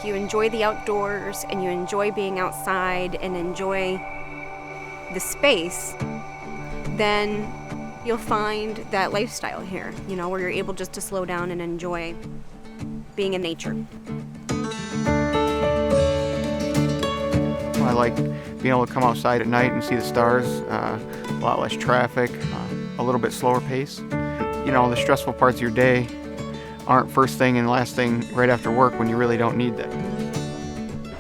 if you enjoy the outdoors and you enjoy being outside and enjoy the space, then you'll find that lifestyle here, where you're able just to slow down and enjoy being in nature. I like being able to come outside at night and see the stars, a lot less traffic, a little bit slower pace. The stressful parts of your day aren't first thing and last thing right after work when you really don't need them.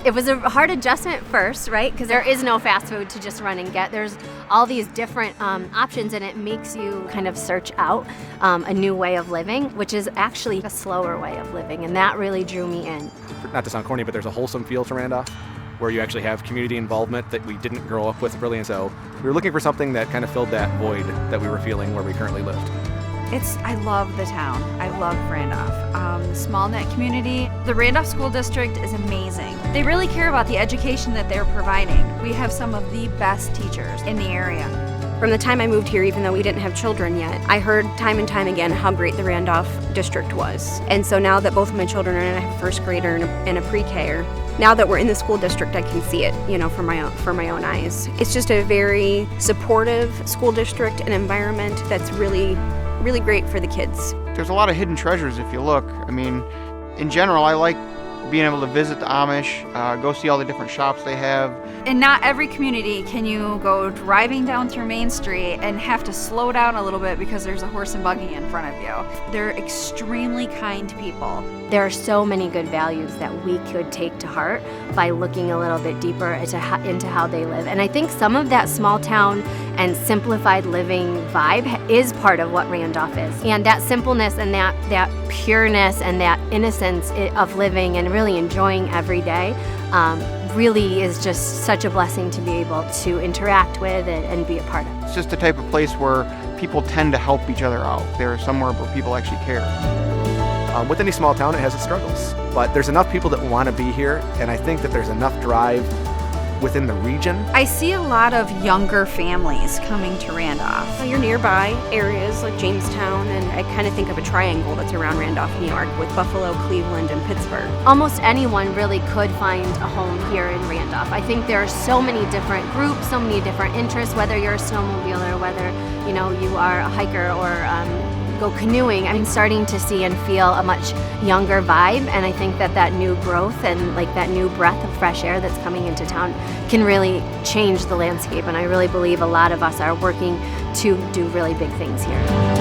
It was a hard adjustment first, right? Because there is no fast food to just run and get. There's all these different options, and it makes you kind of search out a new way of living, which is actually a slower way of living, and that really drew me in. Not to sound corny, but there's a wholesome feel to Randolph, where you actually have community involvement that we didn't grow up with really, and so we were looking for something that kind of filled that void that we were feeling where we currently lived. I love the town. I love Randolph. Small knit community. The Randolph School District is amazing. They really care about the education that they're providing. We have some of the best teachers in the area. From the time I moved here, even though we didn't have children yet, I heard time and time again how great the Randolph district was. And so now that both of my children are in, I have a first grader and a pre-K-er. Now that we're in the school district, I can see it, for my own eyes. It's just a very supportive school district and environment that's really great for the kids. There's a lot of hidden treasures if you look. In general, I like being able to visit the Amish, go see all the different shops they have. In not every community can you go driving down through Main Street and have to slow down a little bit because there's a horse and buggy in front of you. They're extremely kind people. There are so many good values that we could take to heart by looking a little bit deeper into how they live. And I think some of that small town and simplified living vibe is part of what Randolph is. And that simpleness and that pureness and that innocence of living and really enjoying every day really is just such a blessing to be able to interact with and be a part of. It's just the type of place where people tend to help each other out. They're somewhere where people actually care. With any small town, it has its struggles, but there's enough people that want to be here, and I think that there's enough drive within the region. I see a lot of younger families coming to Randolph. Your nearby areas like Jamestown, and I kind of think of a triangle that's around Randolph, New York, with Buffalo, Cleveland, and Pittsburgh. Almost anyone really could find a home here in Randolph. I think there are so many different groups, so many different interests, whether you're a snowmobiler, whether you are a hiker or go canoeing. I'm starting to see and feel a much younger vibe, and I think that new growth and that new breath of fresh air that's coming into town can really change the landscape, and I really believe a lot of us are working to do really big things here.